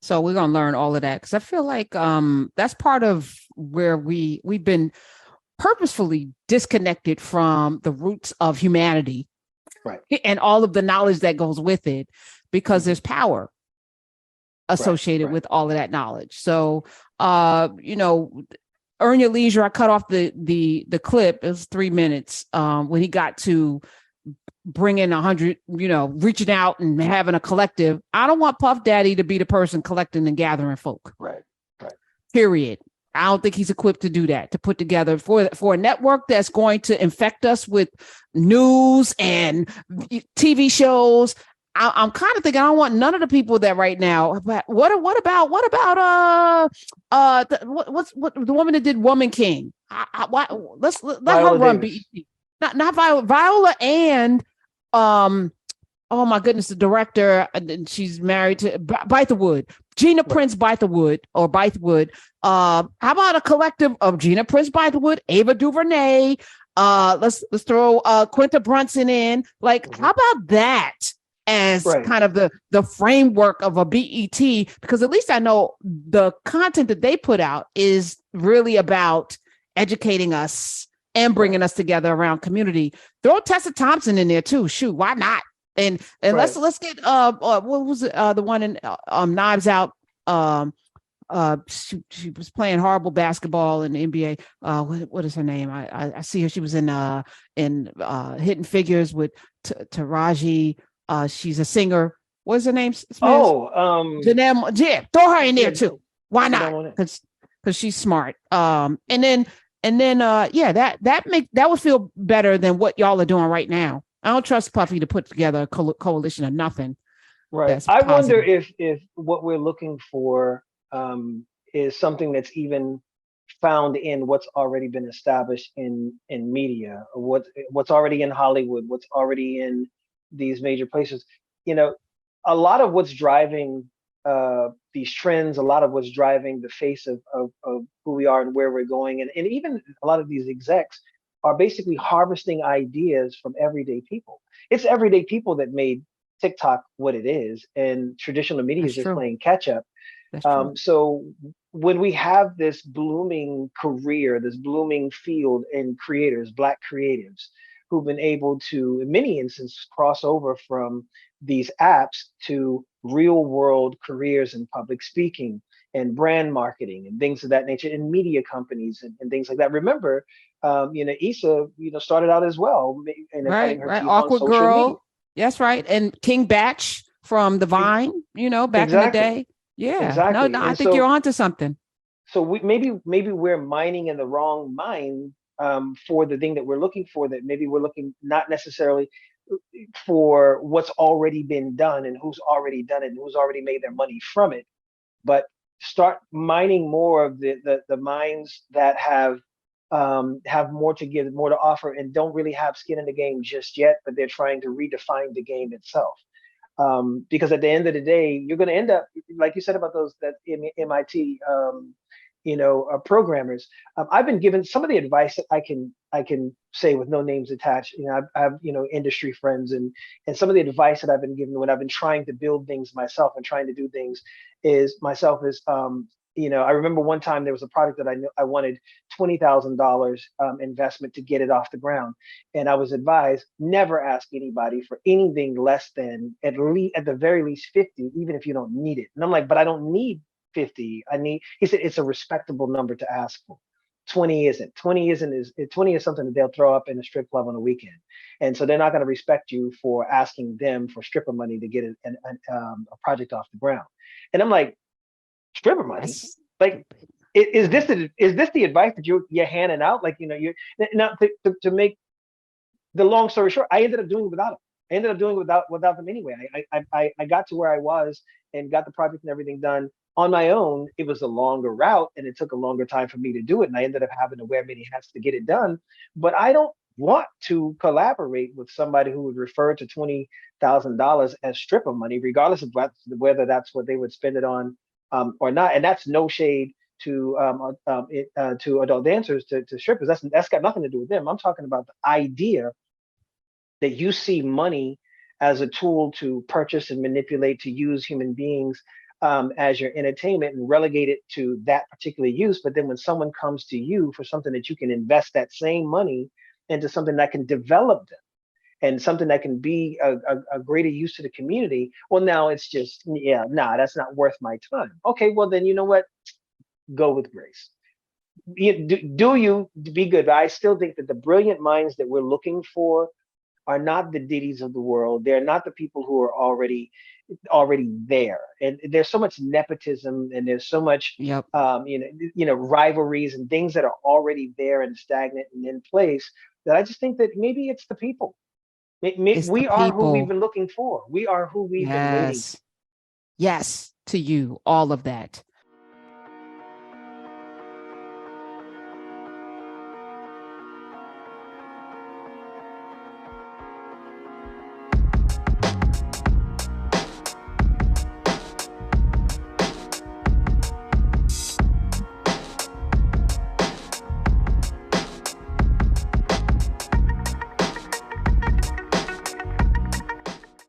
So we're gonna learn all of that because I feel like that's part of where we've been purposefully disconnected from the roots of humanity, Right. And all of the knowledge that goes with it, because there's power associated with all of that knowledge. So Earn Your Leisure, I cut off the clip. It was 3 minutes when he got to bringing 100, reaching out and having a collective. I don't want Puff Daddy to be the person collecting and gathering folk. Right. Period. I don't think he's equipped to do that, to put together for a network that's going to infect us with news and TV shows. I'm kind of thinking I don't want none of the people that right now. But what about the woman that did Woman King? Let Viola her run Davis. BET. Not Viola and oh my goodness, the director, and she's married to Bythewood, Gina Prince Bythewood or Bythewood. How about a collective of Gina Prince Bythewood, Ava DuVernay? Let's throw Quinta Brunson in. Like, how about that as kind of the framework of a BET? Because at least I know the content that they put out is really about educating us and bringing us together around community. Throw Tessa Thompson in there too. Shoot, why not? And let's get what was it, the one in Knives Out? She was playing horrible basketball in the NBA. What is her name? I see her. She was in Hidden Figures with Taraji. She's a singer. What's her name? Smith? Janelle. Yeah, throw her in there too. Why not? Because she's smart. And then that would feel better than what y'all are doing right now. I don't trust Puffy to put together a coalition of nothing. Right. I wonder if what we're looking for is something that's even found in what's already been established in media, or what's already in Hollywood, what's already in these major places. A lot of what's driving these trends, a lot of what's driving the face of who we are and where we're going, and even a lot of these execs are basically harvesting ideas from everyday people. It's everyday people that made TikTok what it is, and traditional media is just playing catch up. So when we have this blooming career, this blooming field in creators, Black creatives, who've been able to, in many instances, cross over from these apps to real world careers in public speaking and brand marketing and things of that nature, in media companies and things like that. Remember, Issa, started out as well, and right. Awkward Girl. Media. That's right. And King Batch from the Vine, back in the day. Yeah. Exactly. No, I think you're onto something. So maybe we're mining in the wrong mine for the thing that we're looking for, that maybe we're looking not necessarily for what's already been done and who's already done it and who's already made their money from it, but start mining more of the mines that have more to give, more to offer, and don't really have skin in the game just yet, but they're trying to redefine the game itself. Because at the end of the day, you're going to end up, like you said about that MIT, programmers. I've been given some of the advice that I can say with no names attached. I have industry friends, and some of the advice that I've been given when I've been trying to build things myself and trying to do things is I remember one time there was a product that I wanted $20,000 investment to get it off the ground, and I was advised never ask anybody for anything less than at the very least 50, even if you don't need it. And I'm like, but I don't need 50. He said it's a respectable number to ask for. 20 isn't. 20 is something that they'll throw up in a strip club on a weekend, and so they're not going to respect you for asking them for stripper money to get a project off the ground. And I'm like, stripper money? Like, is this the advice that you're handing out? Like, you're now to make the long story short, I ended up doing it without them. I ended up doing it without them anyway. I got to where I was and got the project and everything done on my own. It was a longer route and it took a longer time for me to do it, and I ended up having to wear many hats to get it done. But I don't want to collaborate with somebody who would refer to $20,000 as stripper money, regardless of whether that's what they would spend it on or not. And that's no shade to adult dancers, to strippers. That's got nothing to do with them. I'm talking about the idea that you see money as a tool to purchase and manipulate, to use human beings as your entertainment and relegate it to that particular use. But then when someone comes to you for something that you can invest that same money into something that can develop them and something that can be a greater use to the community, well, now it's just, yeah, nah, that's not worth my time. Okay, well, then you know what? Go with grace. Do you be good? But I still think that the brilliant minds that we're looking for are not the Diddy's of the world. They're not the people who are already there. And there's so much nepotism and there's so much Yep. rivalries and things that are already there and stagnant and in place, that I just think that maybe it's the people. It's the We are who we've people. been looking for. We are who we've been waiting. Yes. Yes. To you, all of that.